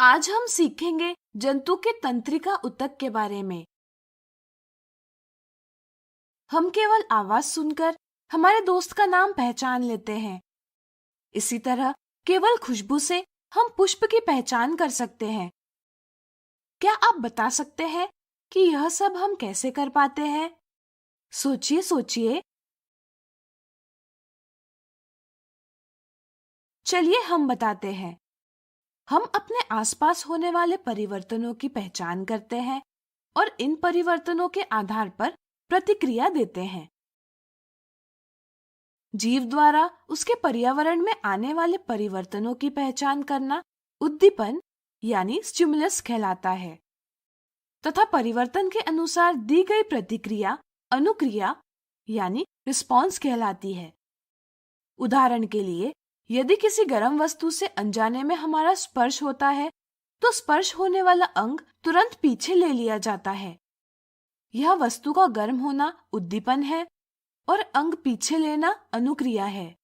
आज हम सीखेंगे जंतु के तंत्रिका ऊतक के बारे में। हम केवल आवाज सुनकर हमारे दोस्त का नाम पहचान लेते हैं। इसी तरह केवल खुशबू से हम पुष्प की पहचान कर सकते हैं। क्या आप बता सकते हैं कि यह सब हम कैसे कर पाते हैं? सोचिए सोचिए। चलिए हम बताते हैं। हम अपने आसपास होने वाले परिवर्तनों की पहचान करते हैं और इन परिवर्तनों के आधार पर प्रतिक्रिया देते हैं। जीव द्वारा उसके पर्यावरण में आने वाले परिवर्तनों की पहचान करना उद्दीपन यानी स्टिमुलस कहलाता है तथा परिवर्तन के अनुसार दी गई प्रतिक्रिया अनुक्रिया यानी रिस्पॉन्स कहलाती है। उदाहरण के लिए, यदि किसी गर्म वस्तु से अनजाने में हमारा स्पर्श होता है तो स्पर्श होने वाला अंग तुरंत पीछे ले लिया जाता है। यह वस्तु का गर्म होना उद्दीपन है और अंग पीछे लेना अनुक्रिया है।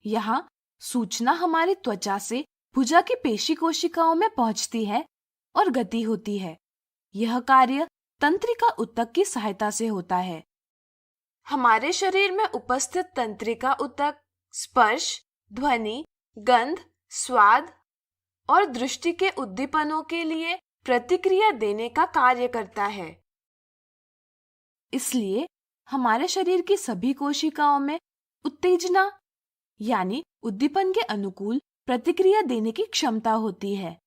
यहाँ सूचना हमारी त्वचा से भुजा की पेशी कोशिकाओं में पहुंचती है और गति होती है। यह कार्य तंत्रिका ऊतक की सहायता से होता है। हमारे शरीर में उपस्थित तंत्रिका ऊतक स्पर्श, ध्वनि, गंध, स्वाद और दृष्टि के उद्दीपनों के लिए प्रतिक्रिया देने का कार्य करता है। इसलिए हमारे शरीर की सभी कोशिकाओं में उत्तेजना यानी उद्दीपन के अनुकूल प्रतिक्रिया देने की क्षमता होती है।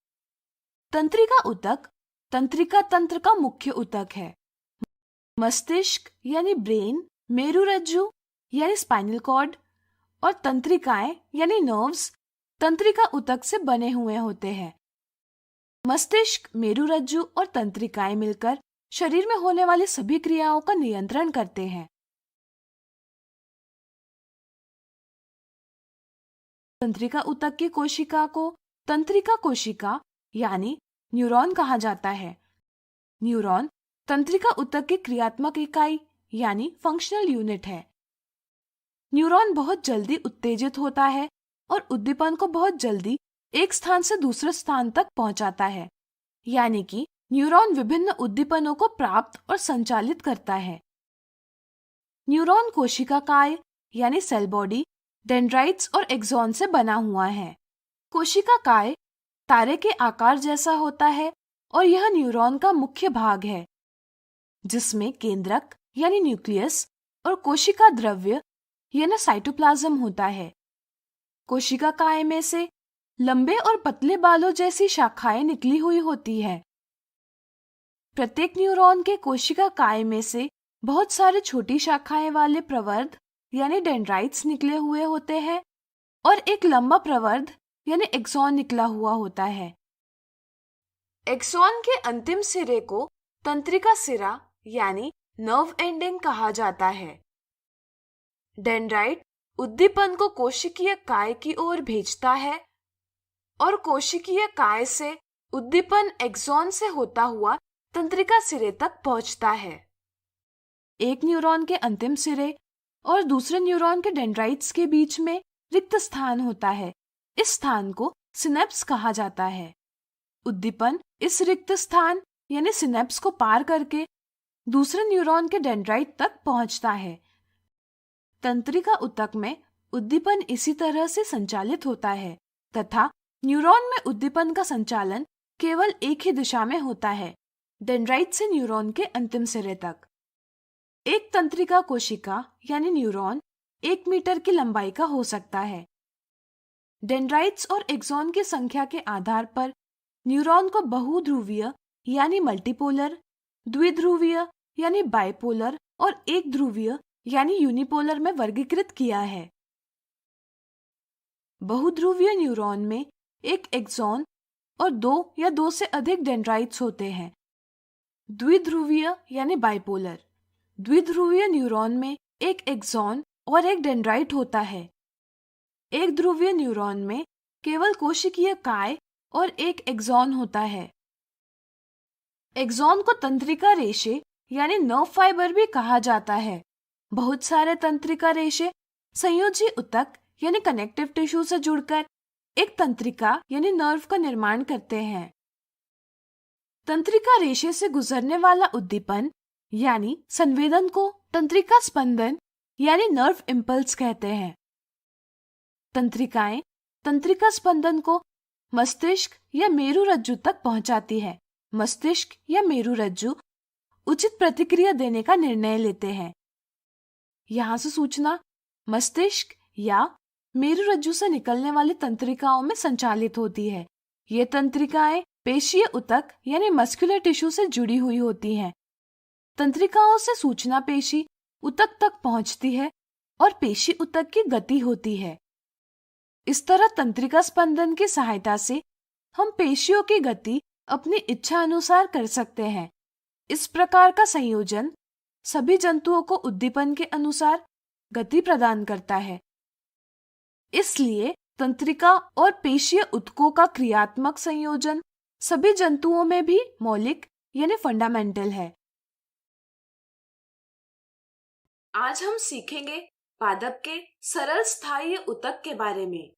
तंत्रिका ऊतक तंत्रिका तंत्र का मुख्य ऊतक है। मस्तिष्क यानी ब्रेन, मेरुरज्जु यानी स्पाइनल कॉर्ड और तंत्रिकाएं यानी नर्व्स तंत्रिका ऊतक से बने हुए होते हैं। मस्तिष्क, मेरुरज्जु और तंत्रिकाएं मिलकर शरीर में होने वाली सभी क्रियाओं का नियंत्रण करते हैं। तंत्रिका ऊतक की कोशिका को तंत्रिका कोशिका यानी न्यूरॉन कहा जाता है। न्यूरॉन तंत्रिका ऊतक की क्रियात्मक इकाई यानी फंक्शनल यूनिट है। न्यूरॉन बहुत जल्दी उत्तेजित होता है और उद्दीपन को बहुत जल्दी एक स्थान से दूसरे स्थान तक पहुंचाता है, यानी कि न्यूरॉन विभिन्न उद्दीपनों को प्राप्त और संचालित करता है। न्यूरॉन कोशिकाकाय यानी सेल बॉडी, डेंड्राइट्स और एक्सॉन से बना हुआ है। कोशिकाकाय तारे के आकार जैसा होता है और यह न्यूरॉन का मुख्य भाग है, जिसमें केंद्रक यानी न्यूक्लियस और कोशिका द्रव्य यानी साइटोप्लाज्म होता है। कोशिकाकाय में से लंबे और पतले बालों जैसी शाखाएं निकली हुई होती है। प्रत्येक न्यूरॉन के कोशिकाकाय में से बहुत सारे छोटी शाखाएं वाले प्रवर्ध यानी डेंड्राइट्स निकले हुए होते हैं और एक लंबा प्रवर्ध यानी एक्सॉन निकला हुआ होता है। एक्सॉन के अंतिम सिरे को तंत्रिका सिरा यानी नर्व एंडिंग कहा जाता है। डेंड्राइट उद्दीपन को कोशिकीय काय की ओर भेजता है और कोशिकीय काय से उद्दीपन एक्सॉन से होता हुआ तंत्रिका सिरे तक पहुंचता है। एक न्यूरॉन के अंतिम सिरे और दूसरे न्यूरॉन के डेंड्राइट्स के बीच में रिक्त स्थान होता है। इस स्थान को सिनेप्स कहा जाता है। उद्दीपन इस रिक्त स्थान यानी सिनेप्स को पार करके दूसरे न्यूरॉन के डेंड्राइट तक पहुंचता है। तंत्रिका ऊतक में उद्दीपन इसी तरह से संचालित होता है तथा न्यूरॉन में उद्दीपन का संचालन केवल एक ही दिशा में होता है, डेंड्राइट से न्यूरॉन के अंतिम सिरे तक। एक तंत्रिका कोशिका यानी न्यूरॉन 1 मीटर की लंबाई का हो सकता है। डेंड्राइट्स और एक्सॉन की संख्या के आधार पर न्यूरॉन को बहुध्रुवीय यानी मल्टीपोलर, द्विध्रुवीय यानी बाइपोलर और एक ध्रुवीय यानी यूनिपोलर में वर्गीकृत किया है। बहुध्रुवीय न्यूरॉन में एक एक्सॉन और 2 या 2 से अधिक डेंड्राइट्स होते हैं। द्विध्रुवीय यानी बाइपोलर, द्विध्रुवीय न्यूरॉन में एक एक्सॉन और एक डेंड्राइट होता है। एक ध्रुवीय न्यूरॉन में केवल कोशिकीय काय और एक एक्सॉन होता है। एक्सॉन को तंत्रिका रेशे यानी नर्व फाइबर भी कहा जाता है। बहुत सारे तंत्रिका रेशे संयोजी ऊतक यानी कनेक्टिव टिश्यू से जुड़कर एक तंत्रिका यानी नर्व का निर्माण करते हैं। तंत्रिका रेशे से गुजरने वाला उद्दीपन यानी संवेदन को तंत्रिका स्पंदन यानी नर्व इम्पल्स कहते हैं। तंत्रिकाएं तंत्रिका स्पंदन को मस्तिष्क या मेरुरज्जु तक पहुंचाती है। मस्तिष्क या मेरुरज्जु उचित प्रतिक्रिया देने का निर्णय लेते हैं। यहाँ से सूचना मस्तिष्क या मेरुरज्जु से निकलने वाली तंत्रिकाओं में संचालित होती है। ये तंत्रिकाएं पेशीय ऊतक यानी मस्कुलर टिश्यू से जुड़ी हुई होती हैं। तंत्रिकाओं से सूचना पेशी ऊतक तक पहुंचती है और पेशी ऊतक की गति होती है। इस तरह तंत्रिका स्पंदन की सहायता से हम पेशियों की गति अपनी इच्छा अनुसार कर सकते हैं। इस प्रकार का संयोजन सभी जंतुओं को उद्दीपन के अनुसार गति प्रदान करता है। इसलिए तंत्रिका और पेशीय ऊतकों का क्रियात्मक संयोजन सभी जंतुओं में भी मौलिक यानी फंडामेंटल है। आज हम सीखेंगे पादप के सरल स्थायी ऊतक के बारे में।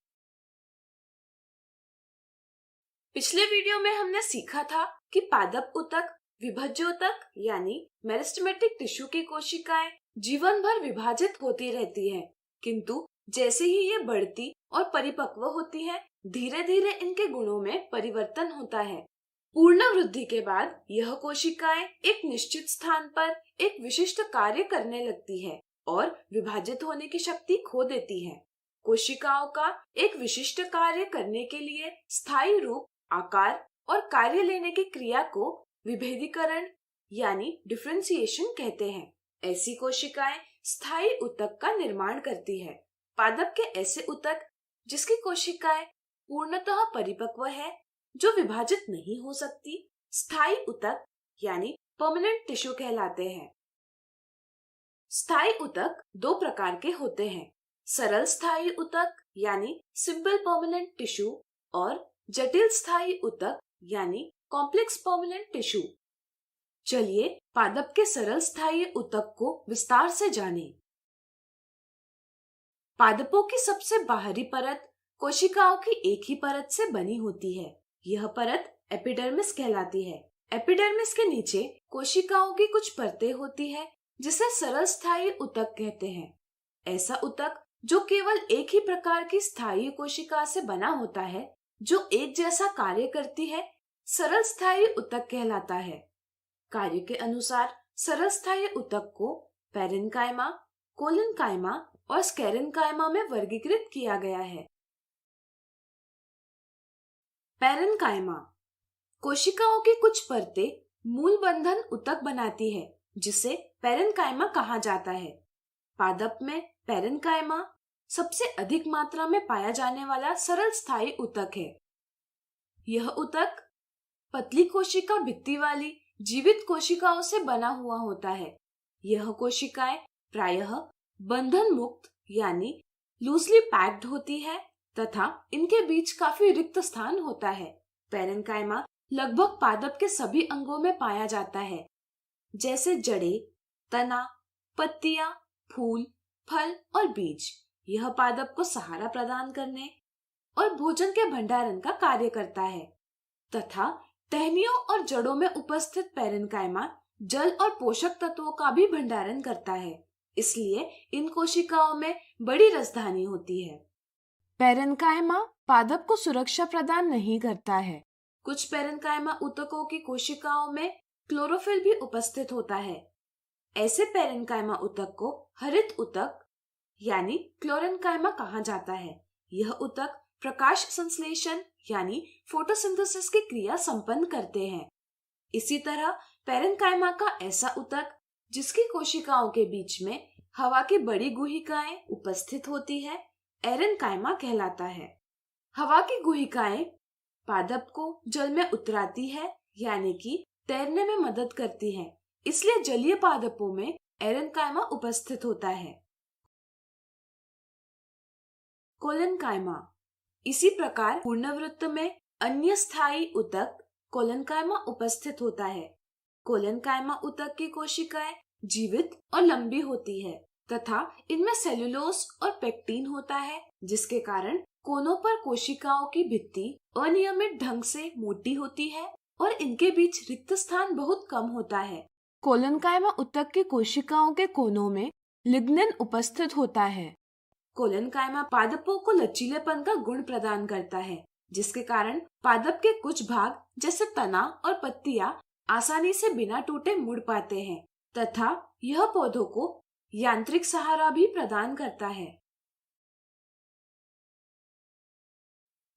पिछले वीडियो में हमने सीखा था कि पादप ऊतक विभज्योतक यानी मेरिस्टेमेटिक टिश्यू की कोशिकाएं जीवन भर विभाजित होती रहती हैं, किंतु जैसे ही ये बढ़ती और परिपक्व होती हैं, धीरे धीरे इनके गुणों में परिवर्तन होता है। पूर्ण वृद्धि के बाद यह कोशिकाएं एक निश्चित स्थान पर एक विशिष्ट कार्य करने लगती है और विभाजित होने की शक्ति खो देती है। कोशिकाओं का एक विशिष्ट कार्य करने के लिए स्थायी रूप, आकार और कार्य लेने की क्रिया को विभेदीकरण यानी डिफरेंशिएशन कहते हैं। ऐसी कोशिकाएं स्थायी ऊतक का निर्माण करती है। पादप के ऐसे ऊतक जिसकी कोशिकाएं पूर्णतः परिपक्व है, जो विभाजित नहीं हो सकती, स्थायी ऊतक यानी परमानेंट टिश्यू कहलाते हैं। स्थायी ऊतक दो प्रकार के होते हैं, सरल स्थायी ऊतक यानी सिंपल परमानेंट टिश्यू और जटिल स्थायी ऊतक यानी कॉम्प्लेक्स परमानेंट टिश्यू। चलिए पादप के सरल स्थायी ऊतक को विस्तार से जानें। पादपों की सबसे बाहरी परत कोशिकाओं की एक ही परत से बनी होती है। यह परत एपिडर्मिस कहलाती है। एपिडर्मिस के नीचे कोशिकाओं की कुछ परतें होती है, जिसे सरल स्थायी ऊतक कहते हैं। ऐसा ऊतक जो केवल एक ही प्रकार की स्थायी कोशिका से बना होता है, जो एक जैसा कार्य करती है, सरल स्थायी ऊतक कहलाता है। कार्य के अनुसार सरल स्थायी ऊतक को पैरेन्काइमा, कोलेन्काइमा और स्क्लेरेन्काइमा में वर्गीकृत किया गया है। पैरेन्काइमा कोशिकाओं की कुछ परतें मूल बंधन ऊतक बनाती है, जिसे पैरेन्काइमा कहा जाता है। पादप में पैरेन्काइमा सबसे अधिक मात्रा में पाया जाने वाला सरल स्थायी ऊतक है। यह ऊतक पतली कोशिका भित्ति वाली जीवित कोशिकाओं से बना हुआ होता है। यह कोशिकाएं प्रायः बंधन मुक्त यानी लूजली पैक्ड होती है तथा इनके बीच काफी रिक्त स्थान होता है। पैरेन्काइमा लगभग पादप के सभी अंगों में पाया जाता है, जैसे जड़ें, तना, पत्तियां, फूल, फल और बीज। यह पादप को सहारा प्रदान करने और भोजन के भंडारण का कार्य करता है तथा टहनियों और जड़ों में उपस्थित पैरेन्काइमा जल और पोषक तत्वों का भी भंडारण करता है। इसलिए इन कोशिकाओं में बड़ी रसधानी होती है। पैरेन्काइमा पादप को सुरक्षा प्रदान नहीं करता है। कुछ पैरेन्काइमा ऊतकों की कोशिकाओं में क्लोरोफिल भी उपस्थित होता है। ऐसे पैरेन्काइमा ऊतक को हरित ऊतक यानी क्लोरेन्काइमा कहा जाता है। यह ऊतक प्रकाश संश्लेषण यानी फोटोसिंथेसिस की क्रिया संपन्न करते हैं। इसी तरह पैरेन्काइमा का ऐसा ऊतक जिसकी कोशिकाओं के बीच में हवा की बड़ी गुहिकाएं उपस्थित होती है, एरेन्काइमा कहलाता है। हवा की गुहिकाएं पादप को जल में उतराती है यानी कि तैरने में मदद करती है, इसलिए जलीय पादपों में एरेन्काइमा उपस्थित होता है। कोलेन्काइमा इसी प्रकार पूर्णवृत्त में अन्य स्थायी ऊतक कोलेन्काइमा उपस्थित होता है। कोलेन्काइमा ऊतक की कोशिकाएं जीवित और लंबी होती है तथा इनमें सेल्यूलोज और पेक्टिन होता है, जिसके कारण कोनों पर कोशिकाओं की भित्ति अनियमित ढंग से मोटी होती है और इनके बीच रिक्त स्थान बहुत कम होता है। कोलनकाइमा ऊतक की कोशिकाओं के कोनों में लिग्निन उपस्थित होता है। कोलनकाइमा पादपों को लचीलेपन का गुण प्रदान करता है, जिसके कारण पादप के कुछ भाग जैसे तना और पत्तियां आसानी से बिना टूटे मुड़ पाते हैं तथा यह पौधों को यांत्रिक सहारा भी प्रदान करता है।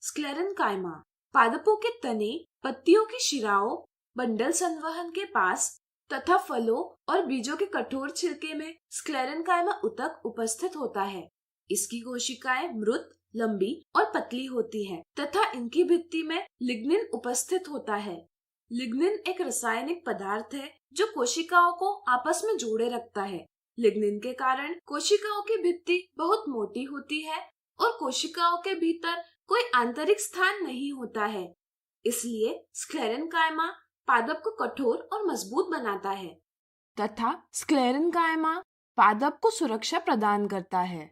स्क्लेरेनकाइमा पादपों के तने, पत्तियों की शिराओं, बंडल संवहन के पास तथा फलों और बीजों के कठोर छिलके में स्क्लेरेनकाइमा ऊतक उपस्थित होता है। इसकी कोशिकाएं मृत, लंबी और पतली होती हैं तथा इनकी भित्ति में लिग्निन उपस्थित होता है। लिग्निन एक रासायनिक पदार्थ है जो कोशिकाओं को आपस में जोड़े रखता है। लिग्निन के कारण कोशिकाओं की भित्ति बहुत मोटी होती है और कोशिकाओं के भीतर कोई आंतरिक स्थान नहीं होता है। इसलिए स्क्लेरेनकाइमा पादप को कठोर और मजबूत बनाता है तथा स्क्लेरेनकाइमा पादप को सुरक्षा प्रदान करता है।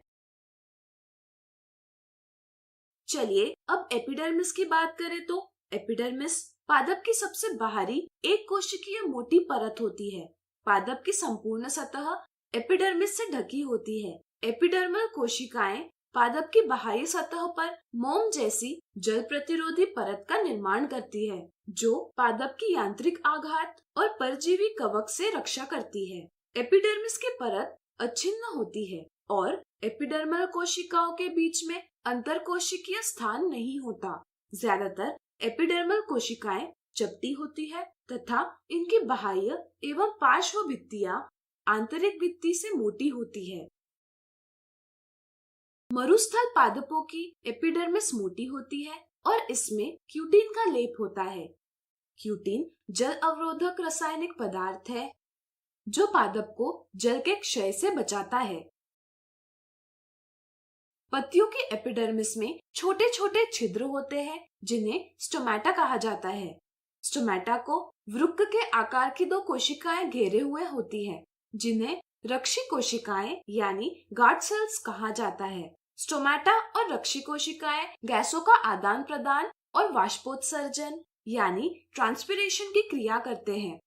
चलिए अब एपिडर्मिस की बात करें तो एपिडर्मिस पादप की सबसे बाहरी एक कोशिकीय मोटी परत होती है। पादप की संपूर्ण सतह एपिडर्मिस से ढकी होती है। एपिडर्मल कोशिकाएं पादप की बाहरी सतह पर मोम जैसी जल प्रतिरोधी परत का निर्माण करती है, जो पादप की यांत्रिक आघात और परजीवी कवक से रक्षा करती है। एपिडर्मिस की परत अछिन्न होती है और एपिडर्मल कोशिकाओं के बीच में अंतरकोशिकीय स्थान नहीं होता। ज्यादातर एपिडर्मल कोशिकाएं चपटी होती है तथा इनकी बाह्य एवं पार्श्व भित्तियां आंतरिक भित्ति से मोटी होती है। मरुस्थल पादपों की एपिडर्मिस मोटी होती है और इसमें क्यूटिन का लेप होता है। क्यूटिन जल अवरोधक रासायनिक पदार्थ है जो पादप को जल के क्षय से बचाता है। पत्तियों की एपिडर्मिस में छोटे छोटे छिद्र होते हैं जिन्हें स्टोमेटा कहा जाता है। स्टोमेटा को वृक्क के आकार की दो कोशिकाएं घेरे हुए होती हैं, जिन्हें रक्षी कोशिकाएं यानी गार्ड सेल्स कहा जाता है। स्टोमेटा और रक्षी कोशिकाएं गैसों का आदान प्रदान और वाष्पोत्सर्जन यानी ट्रांसपिरेशन की क्रिया करते हैं।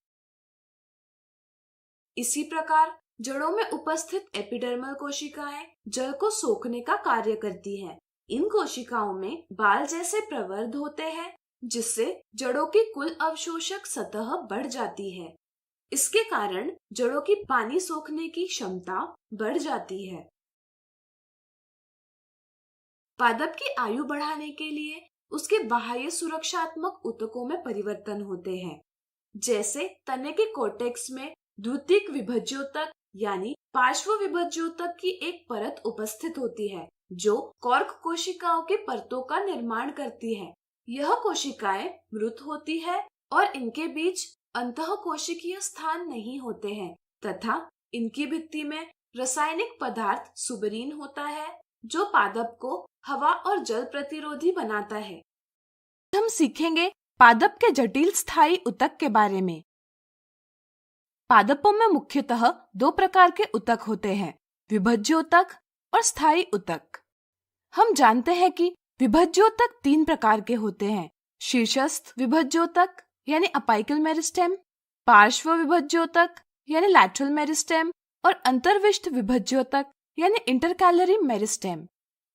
इसी प्रकार जड़ों में उपस्थित एपिडर्मल कोशिकाएं जल को सोखने का कार्य करती हैं। इन कोशिकाओं में बाल जैसे प्रवर्ध होते हैं, जिससे जड़ों की कुल अवशोषक सतह बढ़ जाती है। इसके कारण जड़ों की पानी सोखने की क्षमता बढ़ जाती है। पादप की आयु बढ़ाने के लिए उसके बाह्य सुरक्षात्मक ऊतकों में परिवर्तन होते हैं। जैसे तने के कोर्टेक्स में द्वितीयक विभज्योतक यानी पार्श्व विभज्योतक की एक परत उपस्थित होती है, जो कॉर्क कोशिकाओं के परतों का निर्माण करती है। यह कोशिकाएं मृत होती है और इनके बीच अंतःकोशिकीय स्थान नहीं होते हैं तथा इनकी भित्ति में रासायनिक पदार्थ सुबरीन होता है, जो पादप को हवा और जल प्रतिरोधी बनाता है। हम सीखेंगे पादप के जटिल स्थायी ऊतक के बारे में। पादपों में मुख्यतः दो प्रकार के ऊतक होते हैं, विभज्योतक और स्थायी ऊतक। हम जानते हैं कि विभज्योतक तीन प्रकार के होते हैं, शीर्षस्थ विभज्योतक यानी अपाइकल मेरिस्टेम, पार्श्व विभज्योतक यानी लैटरल मेरिस्टेम और अंतर्विष्ट विभज्योतक यानी इंटरकैलरी मेरिस्टेम।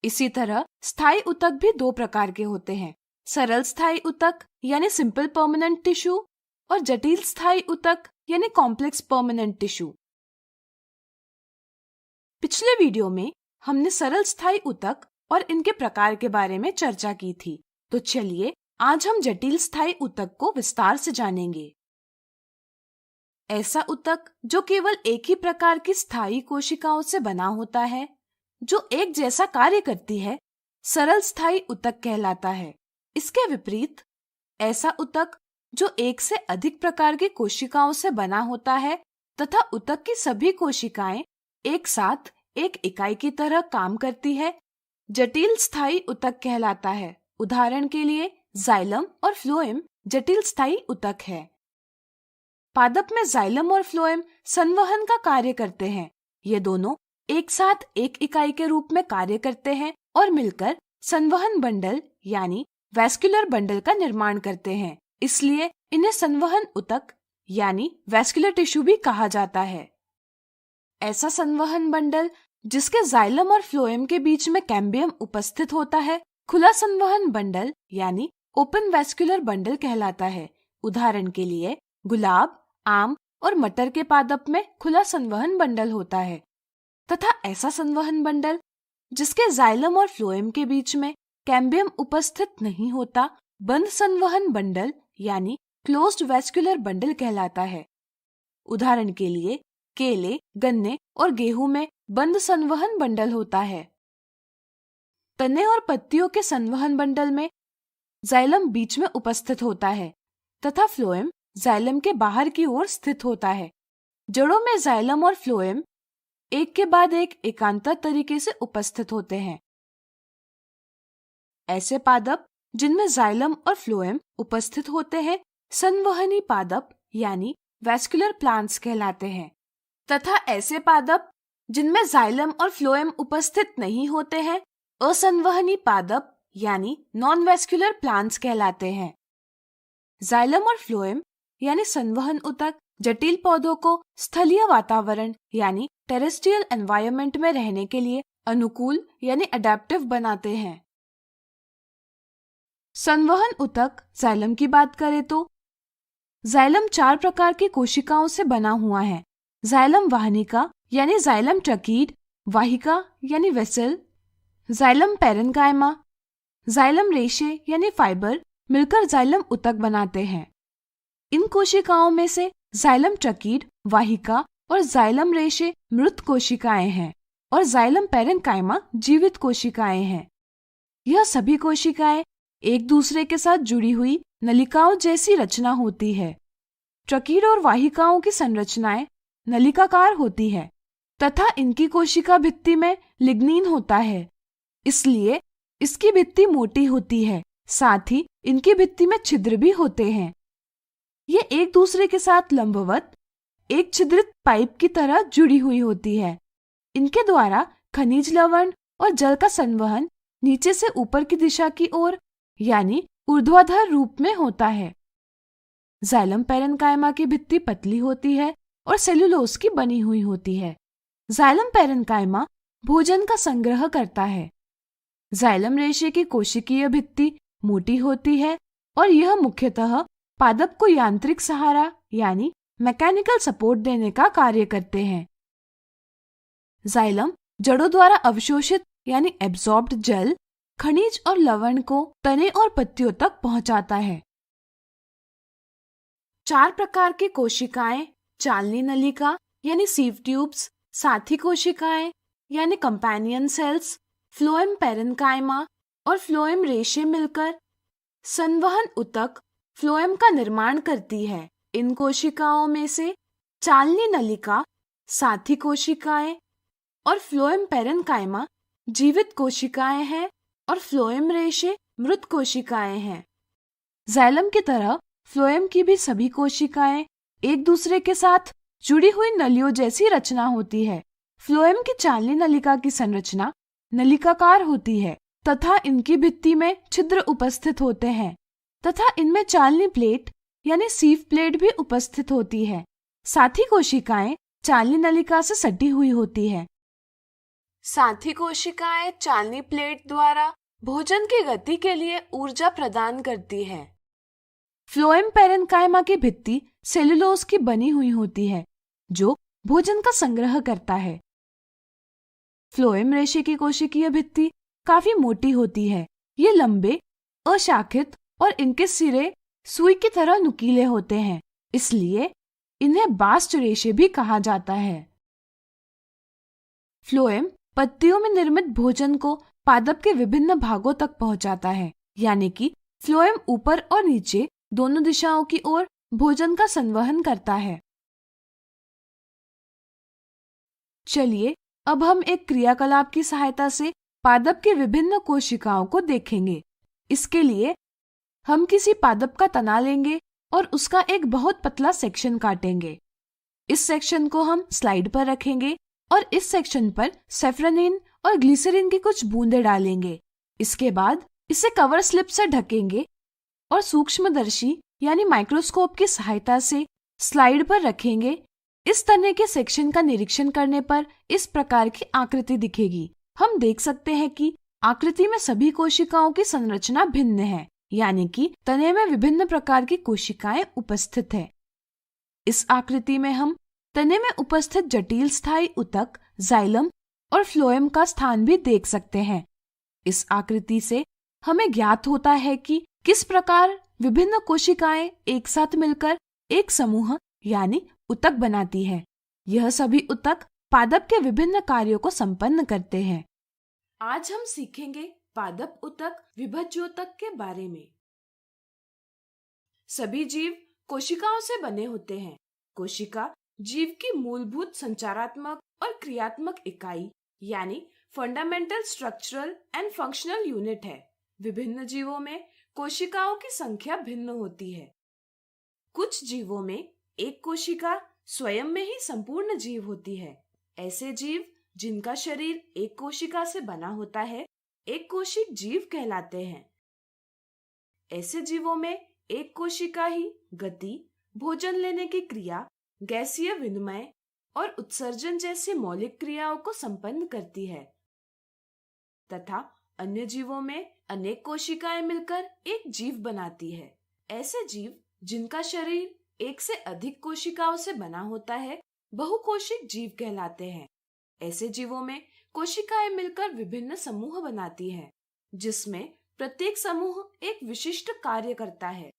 इसी तरह स्थायी ऊतक भी दो प्रकार के होते हैं, सरल स्थायी ऊतक यानी सिंपल परमानेंट टिश्यू और जटिल स्थायी ऊतक यानी कॉम्प्लेक्स परमानेंट टिश्यू। पिछले वीडियो में हमने सरल स्थायी ऊतक और इनके प्रकार के बारे में चर्चा की थी, तो चलिए आज हम जटिल स्थायी ऊतक को विस्तार से जानेंगे। ऐसा ऊतक जो केवल एक ही प्रकार की स्थायी कोशिकाओं से बना होता है, जो एक जैसा कार्य करती है, सरल स्थायी ऊतक कहलाता है। इसके विपरीत ऐसा ऊतक जो एक से अधिक प्रकार की कोशिकाओं से बना होता है तथा ऊतक की सभी कोशिकाएं एक साथ एक इकाई की तरह काम करती है, जटिल स्थायी ऊतक कहलाता है। उदाहरण के लिए जाइलम और फ्लोएम जटिल स्थायी ऊतक है। पादप में जाइलम और फ्लोएम संवहन का कार्य करते हैं। ये दोनों एक साथ एक इकाई के रूप में कार्य करते हैं और मिलकर संवहन बंडल यानी वैस्कुलर बंडल का निर्माण करते हैं, इसलिए इन्हें संवहन ऊतक यानी वैस्कुलर टिश्यू भी कहा जाता है। ऐसा संवहन बंडल जिसके जाइलम और फ्लोएम के बीच में कैम्बियम उपस्थित होता है खुला संवहन बंडल यानी ओपन वैस्कुलर बंडल कहलाता है। उदाहरण के लिए गुलाब, आम और मटर के पादप में खुला संवहन बंडल होता है, तथा ऐसा संवहन बंडल जिसके जाइलम और फ्लोएम के बीच में कैम्बियम उपस्थित नहीं होता बंद संवहन बंडल यानी क्लोज्ड वैस्कुलर बंडल कहलाता है। उदाहरण के लिए केले, गन्ने और गेहूं में बंद संवहन बंडल होता है। तने और पत्तियों के संवहन बंडल में जाइलम बीच में उपस्थित होता है तथा फ्लोएम जाइलम के बाहर की ओर स्थित होता है। जड़ों में जाइलम और फ्लोएम एक के बाद एक एकांतर तरीके से उपस्थित होते हैं। ऐसे पादप जिनमें जाइलम और फ्लोएम उपस्थित होते हैं संवहनी पादप यानी वैस्कुलर प्लांट्स कहलाते हैं, तथा ऐसे पादप जिनमें जाइलम और फ्लोएम उपस्थित नहीं होते हैं असंवहनी पादप यानी नॉन वैस्कुलर प्लांट्स कहलाते हैं। जाइलम और फ्लोएम यानी संवहन ऊतक जटिल पौधों को स्थलीय वातावरण यानी टेरेस्ट्रियल एनवायरनमेंट में रहने के लिए अनुकूल यानी अडेप्टिव बनाते हैं। संवहन ऊतक जाइलम की बात करें तो जाइलम 4 प्रकार की कोशिकाओं से बना हुआ है। जाइलम वाहनिका यानी जाइलम ट्रकीड, वाहिका यानी वेसल, जाइलम पैरेन्काइमा, जाइलम रेशे यानी फाइबर मिलकर जाइलम ऊतक बनाते हैं। इन कोशिकाओं में से जाइलम ट्रकीड, वाहिका और जाइलम रेशे मृत कोशिकाएं हैं और जाइलम पैरेन्काइमा जीवित कोशिकाएं हैं। यह सभी कोशिकाएं एक दूसरे के साथ जुड़ी हुई नलिकाओं जैसी रचना होती है। ट्रकीड और वाहिकाओं की संरचनाएं नलिकाकार होती है तथा इनकी कोशिका भित्ति में लिग्निन होता है, इसलिए इसकी भित्ति मोटी होती है। साथ ही इनकी भित्ति में छिद्र भी होते हैं। ये एक दूसरे के साथ लंबवत एक छिद्रित पाइप की तरह जुड़ी हुई होती है। इनके द्वारा खनिज लवण और जल का संवहन नीचे से ऊपर की दिशा की ओर यानी ऊर्ध्वाधर रूप में होता है। जाइलम पैरेन्काइमा की भित्ति पतली होती है और सेल्यूलोज की बनी हुई होती है। जाइलम पैरेन्काइमा भोजन का संग्रह करता है। जाइलम रेशे की कोशिकीय भित्ति मोटी होती है और यह मुख्यतः पादप को यांत्रिक सहारा यानी मैकेनिकल सपोर्ट देने का कार्य करते हैं। जाइलम जड़ों द्वारा अवशोषित यानी एब्जॉर्ब्ड जल, खनिज और लवण को तने और पत्तियों तक पहुंचाता है। 4 प्रकार की कोशिकाएं चालनी नलिका यानी सीव ट्यूब्स, साथी कोशिकाएं यानी कंपेनियन सेल्स, फ्लोएम पैरेन्काइमा और फ्लोएम रेशे मिलकर संवहन ऊतक फ्लोएम का निर्माण करती है। इन कोशिकाओं में से चालनी नलिका, साथी कोशिकाएं और फ्लोएम पैरेन्काइमा जीवित कोशिकाएं हैं और फ्लोएम रेशे मृत कोशिकाएं हैं। जाइलम की तरह फ्लोएम की भी सभी कोशिकाएं एक दूसरे के साथ जुड़ी हुई नलियों जैसी रचना होती है। फ्लोएम की चालनी नलिका की संरचना नलिकाकार होती है तथा इनकी भित्ति में छिद्र उपस्थित होते हैं तथा इनमें चालनी प्लेट यानी सीव प्लेट भी उपस्थित होती है। साथी कोशिकाएं चालनी नलिका से सटी हुई होती है। साथी कोशिकाएं चालनी प्लेट द्वारा भोजन की गति के लिए ऊर्जा प्रदान करती है। फ्लोएम पैरेन्काइमा की भित्ति सेल्यूलोज की बनी हुई होती है जो भोजन का संग्रह करता है। फ्लोएम रेशे की कोशिकीय भित्ति काफी मोटी होती है। ये लंबे, अशाखित और इनके सिरे सुई की तरह नुकीले होते हैं, इसलिए इन्हें बास्ट रेशे भी कहा जाता है। फ्लोएम पत्तियों में निर्मित भोजन को पादप के विभिन्न भागों तक पहुंचाता है, यानी कि फ्लोएम ऊपर और नीचे दोनों दिशाओं की ओर भोजन का संवहन करता है। चलिए अब हम एक क्रियाकलाप की सहायता से पादप के विभिन्न कोशिकाओं को देखेंगे। इसके लिए हम किसी पादप का तना लेंगे और उसका एक बहुत पतला सेक्शन काटेंगे। इस सेक्शन को हम स्लाइड पर रखेंगे और इस सेक्शन पर सेफ्रोनिन और ग्लिसरीन की कुछ बूंदें डालेंगे। इसके बाद इसे कवर स्लिप से ढकेंगे और सूक्ष्मदर्शी यानी माइक्रोस्कोप की सहायता से स्लाइड पर रखेंगे। इस तने के सेक्शन का निरीक्षण करने पर इस प्रकार की आकृति दिखेगी। हम देख सकते हैं कि आकृति में सभी कोशिकाओं की संरचना भिन्न है, यानी कि तने में विभिन्न प्रकार की कोशिकाएं उपस्थित है। इस आकृति में हम तने में उपस्थित जटिल स्थायी ऊतक, जाइलम और फ्लोएम का स्थान भी देख सकते हैं। इस आकृति से हमें ज्ञात होता है कि किस प्रकार विभिन्न कोशिकाएं एक साथ मिलकर एक समूह यानी ऊतक बनाती है। यह सभी ऊतक पादप के विभिन्न कार्यों को संपन्न करते हैं। आज हम सीखेंगे पादप ऊतक विभज्योतक के बारे में। सभी जीव कोशिकाओं से बने होते हैं। कोशिका जीव की मूलभूत संचारात्मक और क्रियात्मक इकाई यानी fundamental structural and functional unit है। विभिन्न जीवों में कोशिकाओं की संख्या भिन्न होती है। कुछ जीवों में एक कोशिका स्वयं में ही संपूर्ण जीव होती है। ऐसे जीव जिनका शरीर एक कोशिका से बना होता है एक कोशिक जीव कहलाते हैं। ऐसे जीवों में एक कोशिका ही गति, भोजन लेने की क्रिया, गैसीय विनिमय और उत्सर्जन जैसी मौलिक क्रियाओं को संपन्न करती है तथा अन्य जीवों में अनेक कोशिकाएं मिलकर एक जीव बनाती है। ऐसे जीव जिनका शरीर एक से अधिक कोशिकाओं से बना होता है बहुकोशिक जीव कहलाते हैं। ऐसे जीवों में कोशिकाएं मिलकर विभिन्न समूह बनाती हैं, जिसमें प्रत्येक समूह एक विशिष्ट कार्य करता है।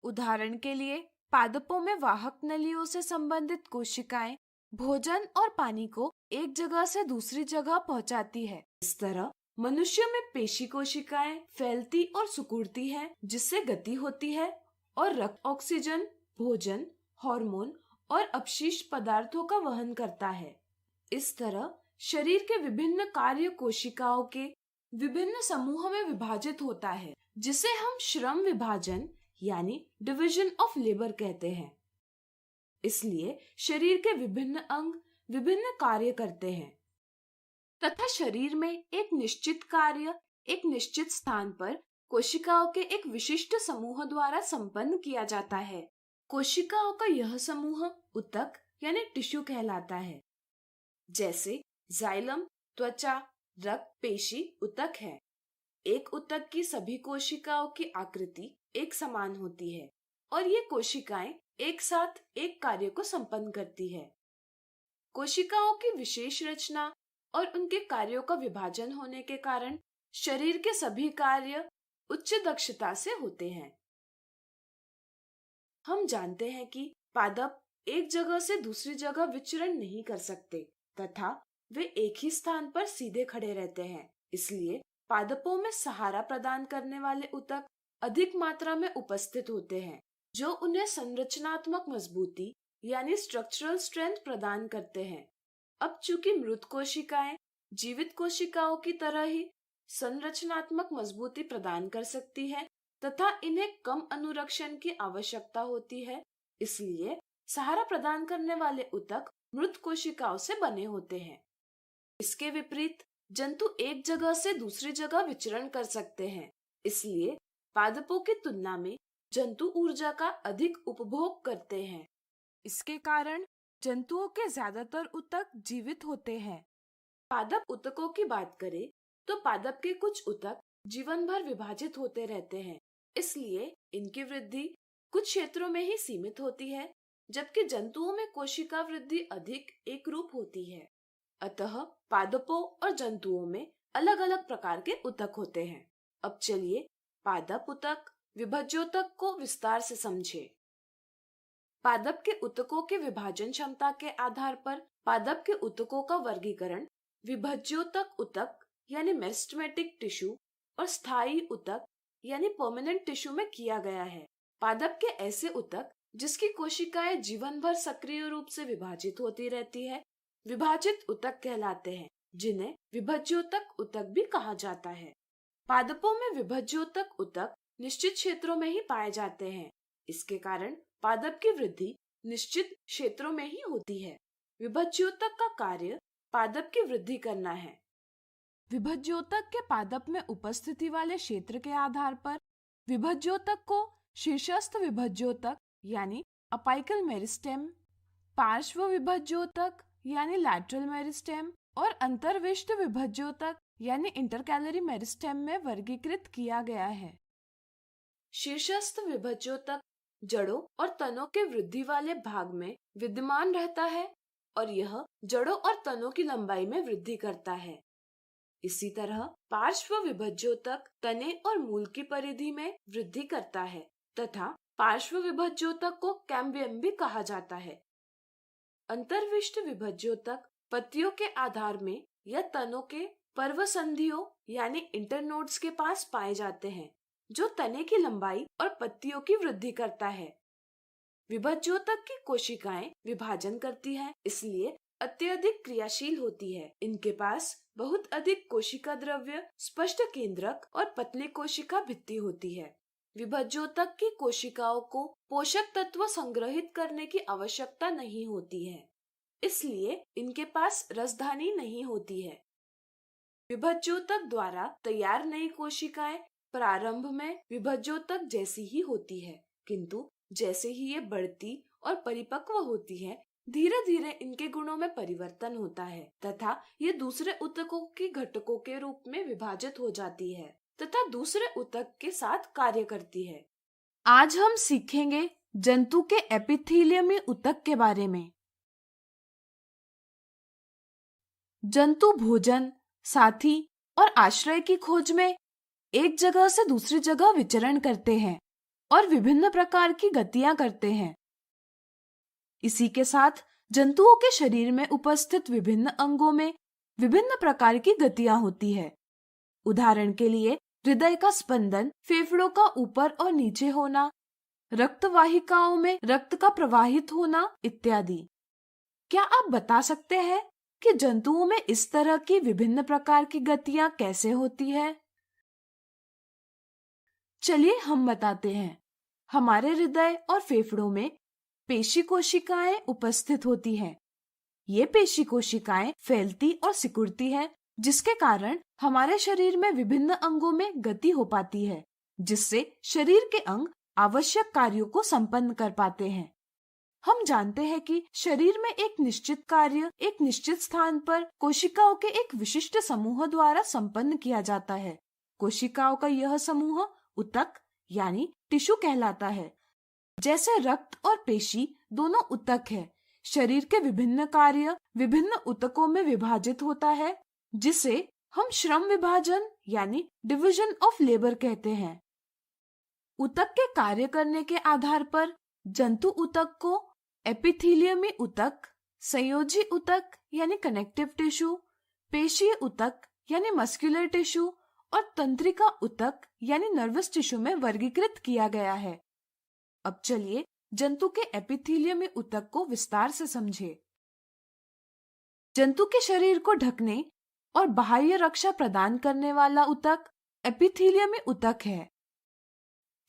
उदाहरण के लिए पादपों में वाहक नलियों से संबंधित कोशिकाएं भोजन और पानी को एक जगह से दूसरी जगह पहुंचाती है। इस तरह मनुष्य में पेशी कोशिकाएं फैलती और सिकुड़ती हैं, जिससे गति होती है और रक्त ऑक्सीजन, भोजन, हार्मोन और अपशिष्ट पदार्थों का वहन करता है। इस तरह शरीर के विभिन्न कार्य कोशिकाओं के विभिन्न समूहों में विभाजित होता है, जिसे हम श्रम विभाजन यानी डिवीजन ऑफ लेबर कहते हैं। इसलिए शरीर के विभिन्न अंग विभिन्न कार्य करते हैं तथा शरीर में एक निश्चित कार्य एक निश्चित स्थान पर कोशिकाओं के एक विशिष्ट समूह द्वारा संपन्न किया जाता है। कोशिकाओं का यह समूह ऊतक यानी टिश्यू कहलाता है। जैसे जाइलम त्वचा, रक्त, पेशी ऊतक है। एक ऊतक की सभी कोशिकाओं की आकृति एक समान होती है और ये कोशिकाएं एक साथ एक कार्य को संपन्न करती है। कोशिकाओं की विशेष रचना और उनके कार्यों का विभाजन होने के कारण शरीर के सभी कार्य उच्च दक्षता से होते हैं। हम जानते हैं कि पादप एक जगह से दूसरी जगह विचरण नहीं कर सकते तथा वे एक ही स्थान पर सीधे खड़े रहते हैं। इसलिए पादपों में सहारा प्रदान करने वाले ऊतक अधिक मात्रा में उपस्थित होते हैं, जो उन्हें संरचनात्मक मजबूती यानी स्ट्रक्चरल स्ट्रेंथ प्रदान करते हैं। अब चूंकि मृत कोशिकाएं जीवित कोशिकाओं की तरह ही संरचनात्मक मजबूती प्रदान कर सकती है तथा इन्हें कम अनुरक्षण की आवश्यकता होती है, इसलिए सहारा प्रदान करने वाले ऊतक मृत कोशिकाओं से बने होते हैं। इसके विपरीत जंतु एक जगह से दूसरी जगह विचरण कर सकते हैं, इसलिए पादपों की तुलना में जंतु ऊर्जा का अधिक उपभोग करते हैं। इसके कारण जंतुओं के ज्यादातर ऊतक जीवित होते हैं। पादप ऊतकों की बात करें तो पादप के कुछ ऊतक जीवन भर विभाजित होते रहते हैं, इसलिए इनकी वृद्धि कुछ क्षेत्रों में ही सीमित होती है, जबकि जंतुओं में कोशिका वृद्धि अधिक एक रूप होती है। अतः पादपों और जंतुओं में अलग अलग प्रकार के ऊतक होते हैं। अब चलिए पादप ऊतक विभज्योतक को विस्तार से समझें। पादप के ऊतकों के विभाजन क्षमता के आधार पर पादप के ऊतकों का वर्गीकरण विभज्योतक ऊतक यानी मेरिस्टेमेटिक टिश्यू और स्थायी ऊतक यानी परमानेंट टिश्यू में किया गया है। पादप के ऐसे ऊतक जिसकी कोशिकाएं जीवन भर सक्रिय रूप से विभाजित होती रहती है विभाजित ऊतक कहलाते हैं, जिन्हें विभज्योतक ऊतक भी कहा जाता है। पादपों में विभज्योतक ऊतक निश्चित क्षेत्रों में ही पाए जाते हैं। इसके कारण पादप की वृद्धि निश्चित क्षेत्रों में ही होती है। विभज्योतक का कार्य पादप की वृद्धि करना है। विभज्योतक के पादप में उपस्थिति वाले क्षेत्र के आधार पर विभज्योतक को शीर्षस्थ विभज्योतक यानी अपाइकल मेरिस्टेम, पार्श्व विभज्योतक यानी लैटरल मेरिस्टेम और अंतर्विष्ट विभज्योतक यानी इंटरकैलरी मेरिस्टेम में वर्गीकृत किया गया है। शीर्षस्थ विभज्योतक जड़ों और तनों के वृद्धि वाले भाग में विद्यमान रहता है और यह जड़ों और तनों की लंबाई में वृद्धि करता है। इसी तरह पार्श्व विभज्योतक तने और मूल की परिधि में वृद्धि करता है तथा पार्श्व विभज्योतक को कैम्बियम भी कहा जाता है। अंतर्विष्ट विभज्योतक पत्तियों के आधार में या तनों के पर्वसंधियों यानी इंटरनोड्स के पास पाए जाते हैं, जो तने की लंबाई और पत्तियों की वृद्धि करता है। विभज्योतक की कोशिकाएं विभाजन करती हैं, इसलिए अत्यधिक क्रियाशील होती है। इनके पास बहुत अधिक कोशिका द्रव्य, स्पष्ट केंद्रक और पतली कोशिका भित्ति होती है। विभज्योतक की कोशिकाओं को पोषक तत्व संग्रहित करने की आवश्यकता नहीं होती है, इसलिए इनके पास रसधानी नहीं होती है। विभज्योतक द्वारा तैयार नई कोशिकाएं प्रारंभ में विभज्योतक जैसी ही होती है, किंतु जैसे ही ये बढ़ती और परिपक्व होती है, धीरे धीरे इनके गुणों में परिवर्तन होता है तथा ये दूसरे ऊतकों के घटकों के रूप में विभाजित हो जाती है तथा दूसरे ऊतक के साथ कार्य करती है। आज हम सीखेंगे जंतु के एपिथेलियमी ऊतक के बारे में। जंतु भोजन, साथी और आश्रय की खोज में एक जगह से दूसरी जगह विचरण करते हैं और विभिन्न प्रकार की गतियां करते हैं। इसी के साथ जंतुओं के शरीर में उपस्थित विभिन्न अंगों में विभिन्न प्रकार की गतियां होती है। उदाहरण के लिए हृदय का स्पंदन, फेफड़ों का ऊपर और नीचे होना, रक्तवाहिकाओं में रक्त का प्रवाहित होना इत्यादि। क्या आप बता सकते हैं कि जंतुओं में इस तरह की विभिन्न प्रकार की गतियां कैसे होती है? चलिए हम बताते हैं। हमारे हृदय और फेफड़ों में पेशी कोशिकाएं उपस्थित होती हैं। ये पेशी कोशिकाएं फैलती और सिकुड़ती हैं, जिसके कारण हमारे शरीर में विभिन्न अंगों में गति हो पाती है, जिससे शरीर के अंग आवश्यक कार्यों को संपन्न कर पाते हैं। हम जानते हैं कि शरीर में एक निश्चित कार्य एक निश्चित स्थान पर कोशिकाओं के एक विशिष्ट समूह द्वारा संपन्न किया जाता है। कोशिकाओं का यह समूह ऊतक यानी टिश्यू कहलाता है। जैसे रक्त और पेशी दोनों ऊतक है, शरीर के विभिन्न कार्य विभिन्न ऊतकों में विभाजित होता है, जिसे हम श्रम विभाजन यानी डिवीजन ऑफ लेबर कहते हैं। ऊतक के कार्य करने के आधार पर जंतु ऊतक को एपिथेलियमी ऊतक, संयोजी ऊतक यानी कनेक्टिव टिश्यू, पेशीय ऊतक यानी मस्कुलर टिश्यू और तंत्रिका ऊतक यानी नर्वस टिश्यू में वर्गीकृत किया गया है। अब चलिए जंतु के एपिथेलियमी ऊतक को विस्तार से समझें। जंतु के शरीर को ढकने और बाह्य रक्षा प्रदान करने वाला ऊतक एपिथेलियमी ऊतक है।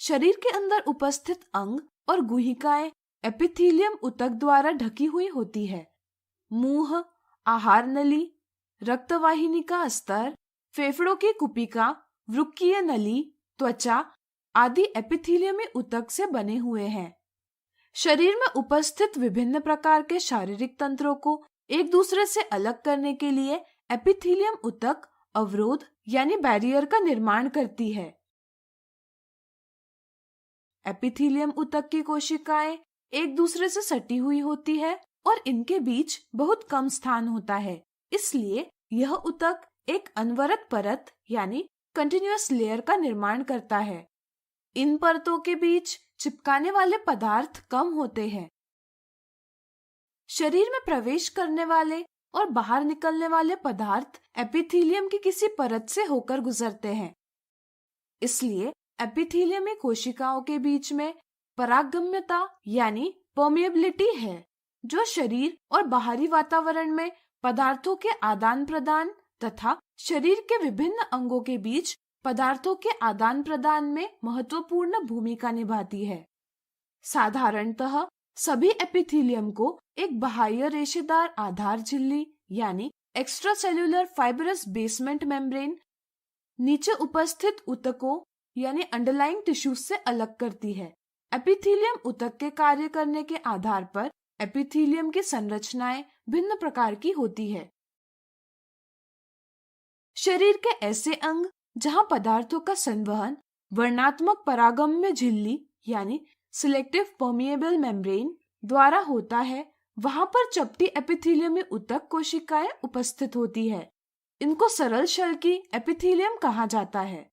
शरीर के अंदर उपस्थित अंग और गुहिकाएं एपिथेलियम ऊतक द्वारा ढकी हुई होती है। मुंह, आहार नली, रक्तवाहिनी का स्तर, फेफड़ों की कुपिका, वृक्कीय नली, त्वचा आदि एपिथेलियमी ऊतक से बने हुए हैं। शरीर में उपस्थित विभिन्न प्रकार के शारीरिक तंत्रों को एक दूसरे से अलग करने के लिए एपिथेलियम ऊतक अवरोध यानी बैरियर का निर्माण करती है। एपिथेलियम ऊतक की कोशिकाएं एक दूसरे से सटी हुई होती है और इनके बीच बहुत कम स्थान होता है, इसलिए यह ऊतक एक अनवरत परत यानी कंटिन्यूअस लेयर का निर्माण करता है। इन परतों के बीच चिपकाने वाले पदार्थ कम होते हैं। शरीर में प्रवेश करने वाले और बाहर निकलने वाले पदार्थ एपिथेलियम की किसी परत से होकर गुजरते हैं। इसलिए एपिथेलियमी कोशिकाओं के बीच में परागम्यता यानी परमिएबिलिटी है, जो शरीर और बाहरी वातावरण में पदार्थों के आदान प्रदान तथा शरीर के विभिन्न अंगों के बीच पदार्थों के आदान प्रदान में महत्वपूर्ण भूमिका निभाती है। साधारणतः सभी एपिथेलियम को एक बाह्य रेशेदार आधार झिल्ली यानी एक्स्ट्रासेल्यूलर फाइब्रस बेसमेंट मेम्ब्रेन नीचे उपस्थित ऊतकों यानी अंडरलाइंग टिश्यूज से अलग करती है। एपिथेलियम ऊतक के कार्य करने के आधार पर एपिथेलियम की संरचनाएं भिन्न प्रकार की होती है। शरीर के ऐसे अंग जहां पदार्थों का संवहन वर्णात्मक परागम्य झिल्ली यानी सिलेक्टिव परमिएबल मेम्ब्रेन द्वारा होता है, वहां पर चपटी एपिथेलियमी ऊतक कोशिकाएं उपस्थित होती है। इनको सरल शल्की एपिथेलियम कहा जाता है।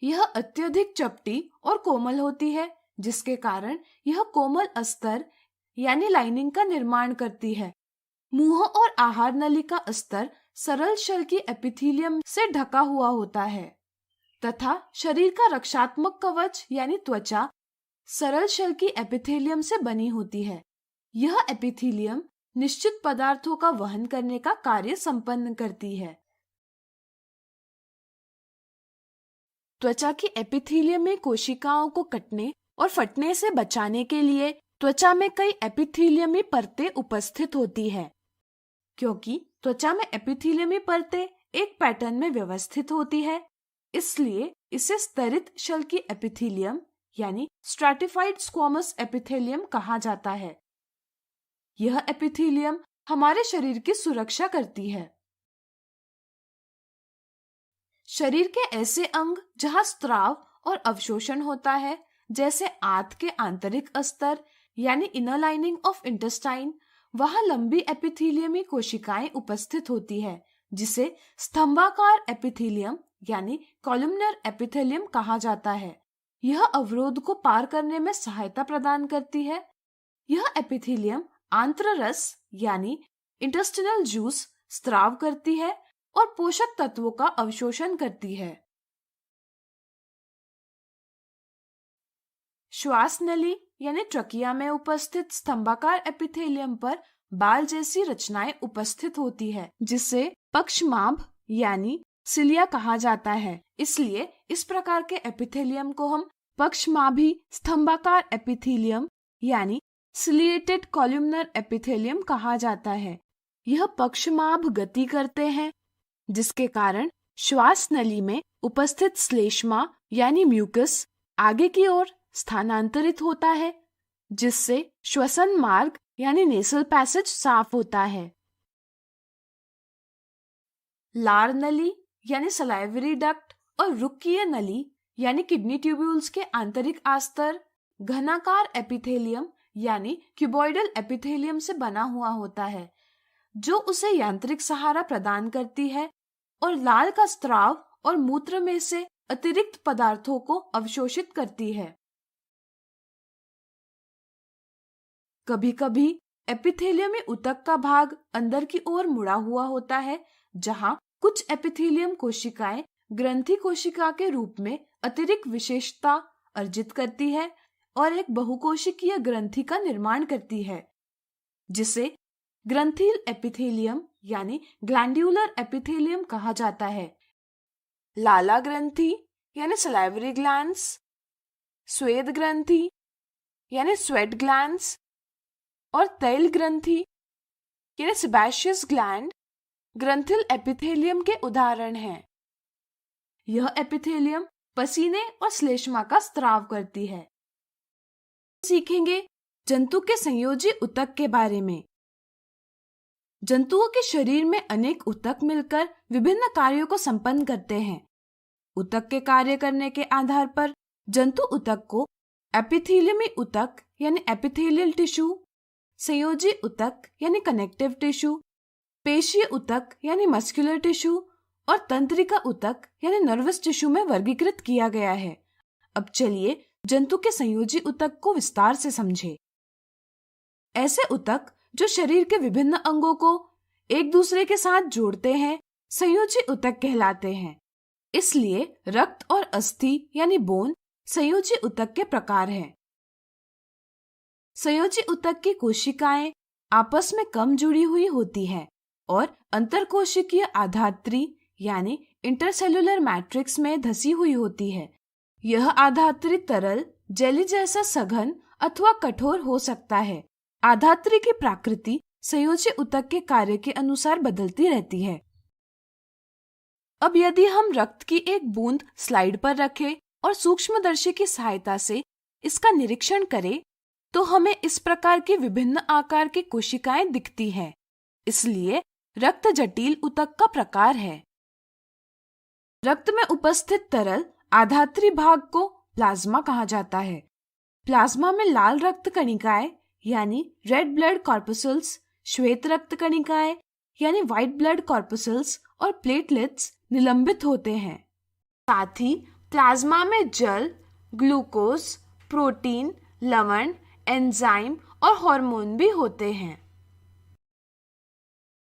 यह अत्यधिक चपटी और कोमल होती है, जिसके कारण यह कोमल अस्तर यानी लाइनिंग का निर्माण करती है। मुंह और आहार नली का अस्तर सरल शल्की एपिथेलियम से ढका हुआ होता है तथा शरीर का रक्षात्मक कवच यानी त्वचा सरल शल्की एपिथेलियम से बनी होती है। यह एपिथेलियम निश्चित पदार्थों का वहन करने का कार्य संपन्न करती है। त्वचा की एपिथेलियमी कोशिकाओं को कटने और फटने से बचाने के लिए त्वचा में कई एपिथेलियमी परतें उपस्थित होती है। क्योंकि त्वचा में एपिथेलियमी परतें एक पैटर्न में व्यवस्थित होती है, इसलिए इसे स्तरित शल्की एपिथेलियम यानी स्ट्रैटिफाइड स्क्वैमस एपिथेलियम कहा जाता है। यह एपिथेलियम हमारे शरीर की सुरक्षा करती है। शरीर के ऐसे अंग जहां स्त्राव और अवशोषण होता है, जैसे आंत के आंतरिक अस्तर यानी इनर लाइनिंग ऑफ इंटेस्टाइन, वहां लंबी एपिथेलियमी कोशिकाएं उपस्थित होती है, जिसे स्तंभाकार एपिथेलियम यानी कॉलमनर एपिथेलियम कहा जाता है। यह अवरोध को पार करने में सहायता प्रदान करती है। यह एपिथेलियम आंत्र रस यानी इंटेस्टिनल जूस स्त्राव करती है और पोषक तत्वों का अवशोषण करती है। श्वास नली यानी ट्रकिया में उपस्थित स्तंभाकार एपिथेलियम पर बाल जैसी रचनाएं उपस्थित होती है, जिसे पक्षमाभ यानी सिलिया कहा जाता है। इसलिए इस प्रकार के एपिथेलियम को हम पक्षमाभी स्तंभाकार एपिथेलियम यानी सिलिएटेड कॉलमनर एपिथेलियम कहा जाता है। यह पक्षमाभ गति करते हैं, जिसके कारण श्वास नली में उपस्थित श्लेष्मा यानी म्यूकस आगे की ओर स्थानांतरित होता है, जिससे श्वसन मार्ग यानी नेसल पैसेज साफ होता है। लार नली यानी सलाइवरी डक्ट और वृक्कीय नली यानी किडनी ट्यूब्यूल्स के आंतरिक आस्तर घनाकार एपिथेलियम यानी क्यूबॉइडल एपिथेलियम से बना हुआ होता है, जो उसे यांत्रिक सहारा प्रदान करती है और लाल का स्त्राव और मूत्र में से अतिरिक्त पदार्थों को अवशोषित करती है। कभी कभी एपिथेलियमी ऊतक का भाग अंदर की ओर मुड़ा हुआ होता है, जहां कुछ एपिथेलियम कोशिकाएं ग्रंथि कोशिका के रूप में अतिरिक्त विशेषता अर्जित करती है और एक बहुकोशिकीय ग्रंथि का निर्माण करती है, जिसे ग्रंथिल एपिथेलियम यानी ग्लैंड्यूलर एपिथेलियम कहा जाता है। लाला ग्रंथि यानी सलाइवरी ग्लैंड्स, स्वेद ग्रंथि यानी स्वेट ग्लैंड्स और तैल ग्रंथि यानी सेबेशियस ग्लैंड ग्रंथिल एपिथेलियम के उदाहरण हैं। यह एपिथेलियम पसीने और श्लेष्मा का स्त्राव करती है। सीखेंगे जंतु के संयोजी ऊतक के बारे में। जंतुओं के शरीर में अनेक ऊतक मिलकर विभिन्न कार्यों को संपन्न करते हैं। ऊतक के कार्य करने के आधार पर जंतु ऊतक को एपिथेलियमी ऊतक यानी एपिथेलियल टिश्यू, संयोजी ऊतक यानी कनेक्टिव टिश्यू, पेशीय ऊतक यानी मस्कुलर टिश्यू और तंत्रिका ऊतक यानी नर्वस टिश्यू में वर्गीकृत किया गया है। अब चलिए जंतु के संयोजी ऊतक को विस्तार से समझें। ऐसे ऊतक जो शरीर के विभिन्न अंगों को एक दूसरे के साथ जोड़ते हैं संयोजी ऊतक कहलाते हैं। इसलिए रक्त और अस्थि यानी बोन संयोजी ऊतक के प्रकार हैं। संयोजी ऊतक की कोशिकाएं आपस में कम जुड़ी हुई होती हैं और अंतरकोशिकीय आधात्री यानी इंटरसेल्युलर मैट्रिक्स में धसी हुई होती है। यह आधात्री तरल, जेली जैसा सघन अथवा कठोर हो सकता है। आधात्री की प्रकृति संयोजी ऊतक के कार्य के अनुसार बदलती रहती है। अब यदि हम रक्त की एक बूंद स्लाइड पर रखें और सूक्ष्मदर्शी की सहायता से इसका निरीक्षण करें, तो हमें इस प्रकार की विभिन्न आकार की कोशिकाएं दिखती हैं। इसलिए रक्त जटिल ऊतक का प्रकार है। रक्त में उपस्थित तरल आधात्री भाग को प्लाज्मा कहा जाता है। प्लाज्मा में लाल रक्त कणिकाएं यानी रेड ब्लड कॉर्पस्कल्स, श्वेत रक्त कणिकाएं यानी व्हाइट ब्लड कॉर्पस्कल्स और प्लेटलेट्स निलंबित होते हैं। साथ ही प्लाज्मा में जल, ग्लूकोज, प्रोटीन, लवण, एंजाइम और हार्मोन भी होते हैं।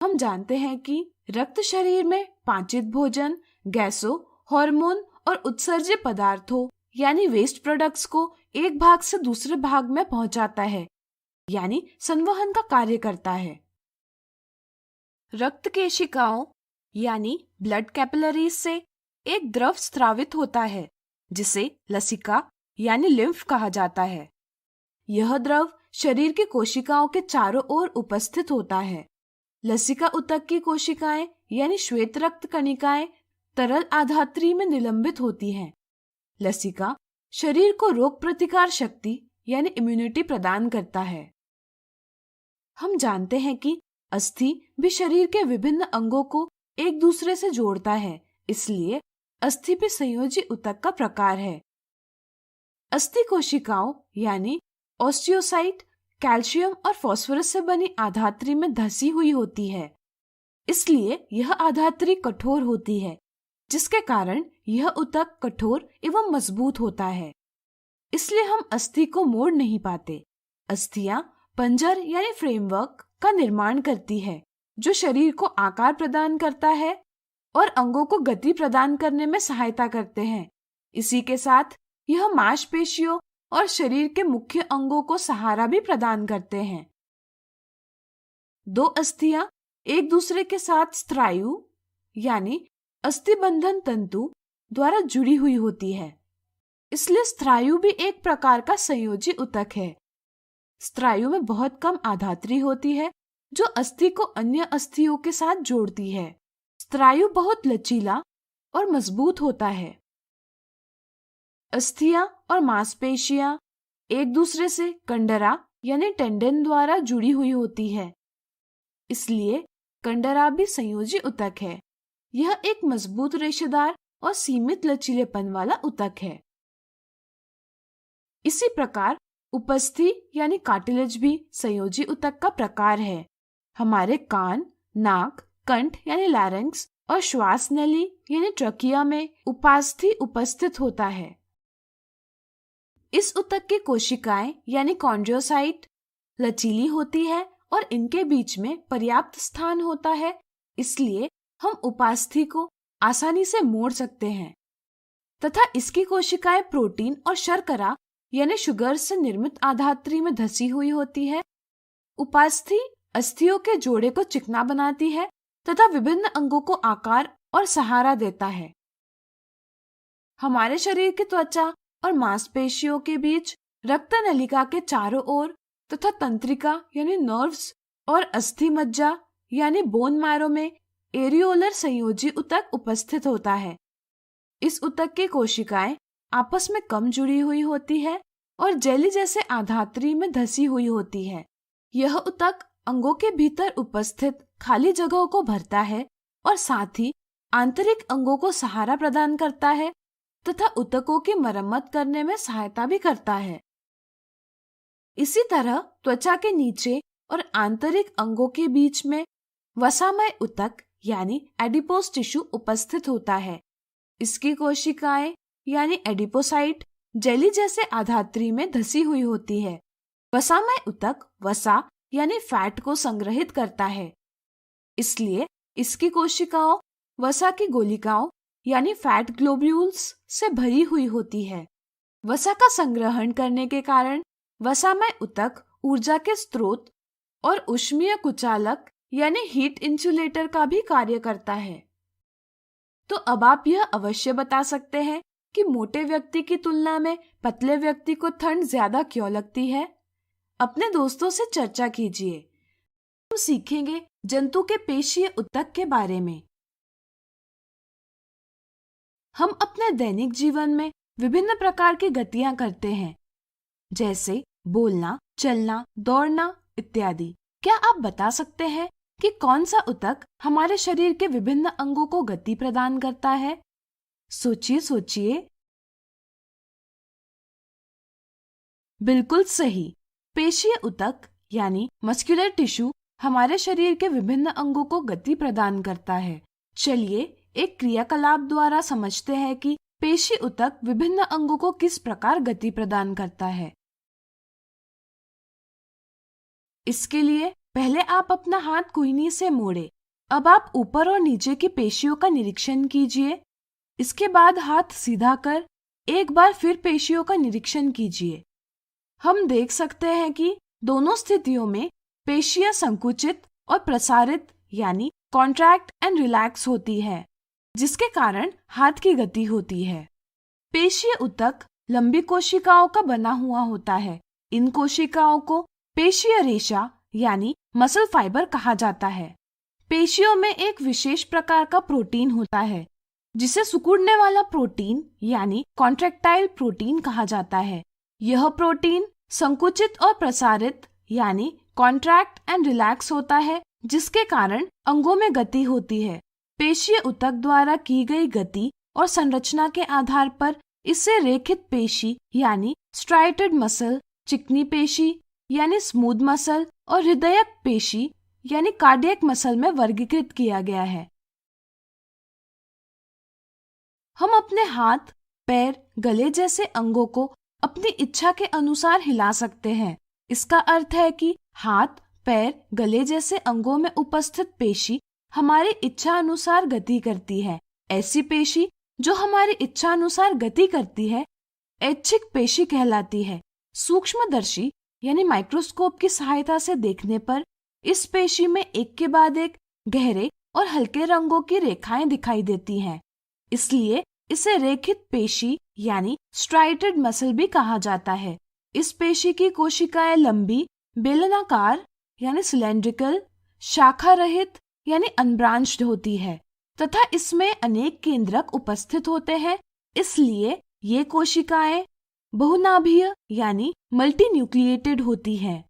हम जानते हैं कि रक्त शरीर में पाचित भोजन, गैसों, हार्मोन और उत्सर्ज्य पदार्थों यानी वेस्ट प्रोडक्ट्स को एक भाग से दूसरे भाग में पहुंचाता है, यानी संवहन का कार्य करता है। रक्त केशिकाओं यानी ब्लड कैपिलरीज से एक द्रव स्रावित होता है जिसे लसिका यानी लिम्फ कहा जाता है। यह द्रव शरीर की कोशिकाओं के चारों ओर उपस्थित होता है। लसिका ऊतक की कोशिकाएं यानी श्वेत रक्त कणिकाएं तरल आधात्री में निलंबित होती हैं। लसिका शरीर को रोग प्रतिकार शक्ति यानी इम्यूनिटी प्रदान करता है। हम जानते हैं कि अस्थि भी शरीर के विभिन्न अंगों को एक दूसरे से जोड़ता है, इसलिए अस्थि भी संयोजी ऊतक का प्रकार है। अस्थि कोशिकाओं यानी ऑस्टियोसाइट कैल्शियम और फास्फोरस से बनी आधात्री में धसी हुई होती है, इसलिए यह आधात्री कठोर होती है, जिसके कारण यह ऊतक कठोर एवं मजबूत होता है। इसलिए हम अस्थि को मोड़ नहीं पाते। अस्थियां पंजर यानी फ्रेमवर्क का निर्माण करती है, जो शरीर को आकार प्रदान करता है और अंगों को गति प्रदान करने में सहायता करते हैं। इसी के साथ यह मांसपेशियों और शरीर के मुख्य अंगों को सहारा भी प्रदान करते हैं। दो अस्थियां एक दूसरे के साथ स्नायु यानी अस्थिबंधन तंतु द्वारा जुड़ी हुई होती है, इसलिए स्नायु भी एक प्रकार का संयोजी ऊतक है। स्नायु में बहुत कम आधात्री होती है जो अस्थि को अन्य अस्थियों के साथ जोड़ती है। स्नायु बहुत लचीला और मजबूत होता है। अस्थियां और मांसपेशियां एक दूसरे से कंडरा यानी टेंडन द्वारा जुड़ी हुई होती है, इसलिए कंडरा भी संयोजी ऊतक है। यह एक मजबूत रेशेदार और सीमित लचीलेपन वाला ऊतक है। इसी प्रकार उपस्थि यानी कार्टिलेज भी संयोजी ऊतक का प्रकार है। हमारे कान, नाक, कंठ यानी लैरिंक्स और श्वास नली यानी ट्रकिया में उपास्थि उपस्थित होता है। इस ऊतक की कोशिकाएं यानी कॉन्ड्रोसाइट लचीली होती है और इनके बीच में पर्याप्त स्थान होता है, इसलिए हम उपास्थि को आसानी से मोड़ सकते हैं तथा इसकी कोशिकाएं प्रोटीन और शर्करा यानी शुगर से निर्मित आधात्री में धसी हुई होती है। उपास्थि अस्थियों के जोड़े को चिकना बनाती है तथा विभिन्न अंगों को आकार और सहारा देता है। हमारे शरीर की त्वचा और मांसपेशियों के बीच रक्त नलिका के चारों ओर तथा तंत्रिका यानी नर्व्स और अस्थि मज्जा यानी बोन मैरो में एरियोलर संयोजी ऊतक उपस्थित होता है। इस ऊतक की कोशिकाएं आपस में कम जुड़ी हुई होती है और जेली जैसे आधात्री में धसी हुई होती है। यह ऊतक अंगों के भीतर उपस्थित खाली जगहों को भरता है और साथ ही आंतरिक अंगों को सहारा प्रदान करता है तथा ऊतकों की मरम्मत करने में सहायता भी करता है। इसी तरह त्वचा के नीचे और आंतरिक अंगों के बीच में वसामय ऊतक यानी एडिपोज टिश्यू उपस्थित होता है। इसकी कोशिकाएं यानी एडिपोसाइट जेली जैसे आधात्री में धसी हुई होती है। वसामय ऊतक वसा यानी फैट को संग्रहित करता है, इसलिए इसकी कोशिकाओं वसा की गोलिकाओं यानी फैट ग्लोब्यूल्स से भरी हुई होती है। वसा का संग्रहण करने के कारण वसामय ऊतक ऊर्जा के स्रोत और ऊष्मीय कुचालक यानी हीट इंसुलेटर का भी कार्य करता है। तो अब आप यह अवश्य बता सकते हैं कि मोटे व्यक्ति की तुलना में पतले व्यक्ति को ठंड ज्यादा क्यों लगती है? अपने दोस्तों से चर्चा कीजिए। हम सीखेंगे जंतु के पेशीय ऊतक के बारे में। हम अपने दैनिक जीवन में विभिन्न प्रकार की गतियां करते हैं, जैसे बोलना, चलना, दौड़ना इत्यादि। क्या आप बता सकते हैं कि कौन सा ऊतक हमारे शरीर के विभिन्न अंगों को गति प्रदान करता है? सोचिए सोचिए। बिल्कुल सही। पेशीय ऊतक यानी मस्कुलर टिश्यू हमारे शरीर के विभिन्न अंगों को गति प्रदान करता है। चलिए एक क्रियाकलाप द्वारा समझते हैं कि पेशी ऊतक विभिन्न अंगों को किस प्रकार गति प्रदान करता है। इसके लिए पहले आप अपना हाथ कोहनी से मोड़े। अब आप ऊपर और नीचे की पेशियों का निरीक्षण कीजिए। इसके बाद हाथ सीधा कर एक बार फिर पेशियों का निरीक्षण कीजिए। हम देख सकते हैं कि दोनों स्थितियों में पेशियां संकुचित और प्रसारित यानी कॉन्ट्रैक्ट एंड रिलैक्स होती है, जिसके कारण हाथ की गति होती है। पेशीय ऊतक लंबी कोशिकाओं का बना हुआ होता है। इन कोशिकाओं को पेशीय रेशा यानी मसल फाइबर कहा जाता है। पेशियों में एक विशेष प्रकार का प्रोटीन होता है, जिसे सिकुड़ने वाला प्रोटीन यानी कॉन्ट्रैक्टाइल प्रोटीन कहा जाता है। यह प्रोटीन संकुचित और प्रसारित यानी कॉन्ट्रैक्ट एंड रिलैक्स होता है, जिसके कारण अंगों में गति होती है। पेशीय ऊतक द्वारा की गई गति और संरचना के आधार पर इसे रेखित पेशी यानी स्ट्राइटेड मसल, चिकनी पेशी यानी स्मूथ मसल और हृदयक पेशी यानी कार्डियक मसल में वर्गीकृत किया गया है। हम अपने हाथ, पैर, गले जैसे अंगों को अपनी इच्छा के अनुसार हिला सकते हैं। इसका अर्थ है कि हाथ, पैर, गले जैसे अंगों में उपस्थित पेशी हमारी इच्छा अनुसार गति करती है। ऐसी पेशी जो हमारी इच्छा अनुसार गति करती है ऐच्छिक पेशी कहलाती है। सूक्ष्मदर्शी यानी माइक्रोस्कोप की सहायता से देखने पर इस पेशी में एक के बाद एक गहरे और हल्के रंगों की रेखाएं दिखाई देती हैं। इसलिए इसे रेखित पेशी यानी स्ट्राइटेड मसल भी कहा जाता है। इस पेशी की कोशिकाएं लंबी, बेलनाकार यानी सिलेंड्रिकल, शाखा रहित यानी अनब्रांच्ड होती है तथा इसमें अनेक केंद्रक उपस्थित होते हैं। इसलिए ये कोशिकाएं बहुनाभीय यानी मल्टीन्यूक्लिएटेड होती हैं।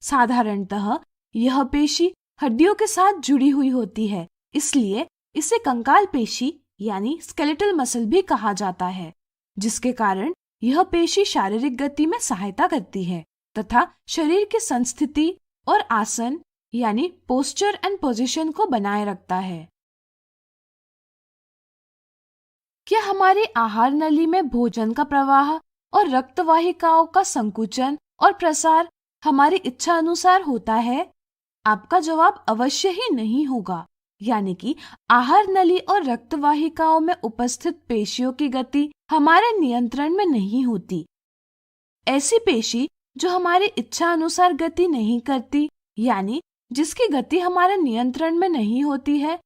साधारणतः यह पेशी हड्डियों के साथ जुड़ी हुई होती है, इसलिए इसे कंकाल पेशी यानी स्केलेटल मसल भी कहा जाता है, जिसके कारण यह पेशी शारीरिक गति में सहायता करती है तथा शरीर की संस्थिति और आसन यानी पोस्चर एंड पोजीशन को बनाए रखता है। क्या हमारी आहार नली में भोजन का प्रवाह और रक्त वाहिकाओं का संकुचन और प्रसार हमारी इच्छा अनुसार होता है? आपका जवाब अवश्य ही नहीं होगा। यानी कि आहार नली और रक्त वाहिकाओं में उपस्थित पेशियों की गति हमारे नियंत्रण में नहीं होती। ऐसी पेशी जो हमारी इच्छा अनुसार गति नहीं करती यानी जिसकी गति हमारे नियंत्रण में नहीं होती है,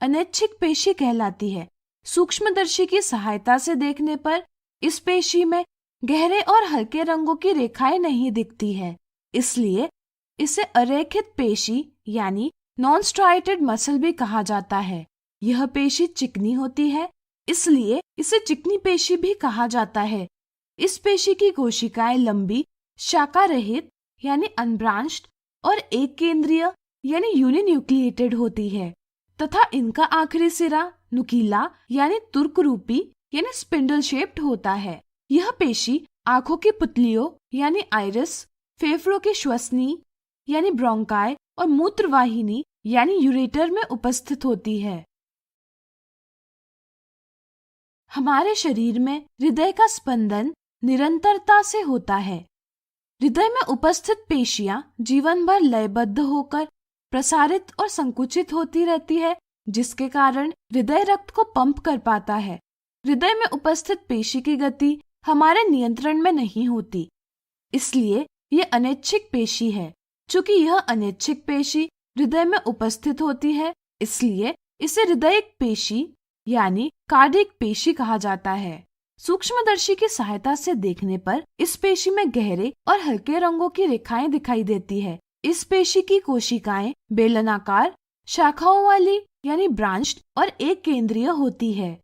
अनैच्छिक पेशी कहलाती है। सूक्ष्मदर्शी की सहायता से देखने पर इस पेशी में गहरे और हल्के रंगों की रेखाएं नहीं दिखती है, इसलिए इसे अरेखित पेशी यानी नॉन स्ट्राइटेड मसल भी कहा जाता है। यह पेशी चिकनी होती है, इसलिए इसे चिकनी पेशी भी कहा जाता है। इस पेशी की कोशिकाएं लंबी, शाखा रहित यानी अनब्रांच्ड और एक केंद्रीय यानी यूनिन्यूक्लिएटेड होती है तथा इनका आखिरी सिरा नुकीला यानी तुर्क रूपी यानी स्पिंडल शेप्ड होता है। यह पेशी आंखों की पुतलियों यानी आइरिस, फेफड़ों की श्वसनी यानी ब्रोंकाई और मूत्रवाहिनी यानी यूरेटर में उपस्थित होती है। हमारे शरीर में हृदय का स्पंदन निरंतरता से होता है। हृदय में उपस्थित पेशियां जीवन भर लयबद्ध होकर प्रसारित और संकुचित होती रहती है, जिसके कारण हृदय रक्त को पंप कर पाता है। हृदय में उपस्थित पेशी की गति हमारे नियंत्रण में नहीं होती, इसलिए ये अनैच्छिक पेशी है। चूंकि यह अनैच्छिक पेशी हृदय में उपस्थित होती है, इसलिए इसे हृदयिक पेशी यानी कार्डियक पेशी कहा जाता है। सूक्ष्मदर्शी की सहायता से देखने पर इस पेशी में गहरे और हल्के रंगों की रेखाएं दिखाई देती है। इस पेशी की कोशिकाएं बेलनाकार, शाखाओं वाली यानी ब्रांच्ड और एक केंद्रीय होती है।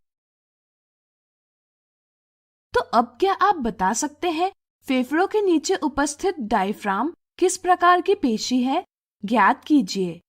तो अब क्या आप बता सकते हैं फेफड़ों के नीचे उपस्थित डायफ्राम किस प्रकार की पेशी है? ज्ञात कीजिए।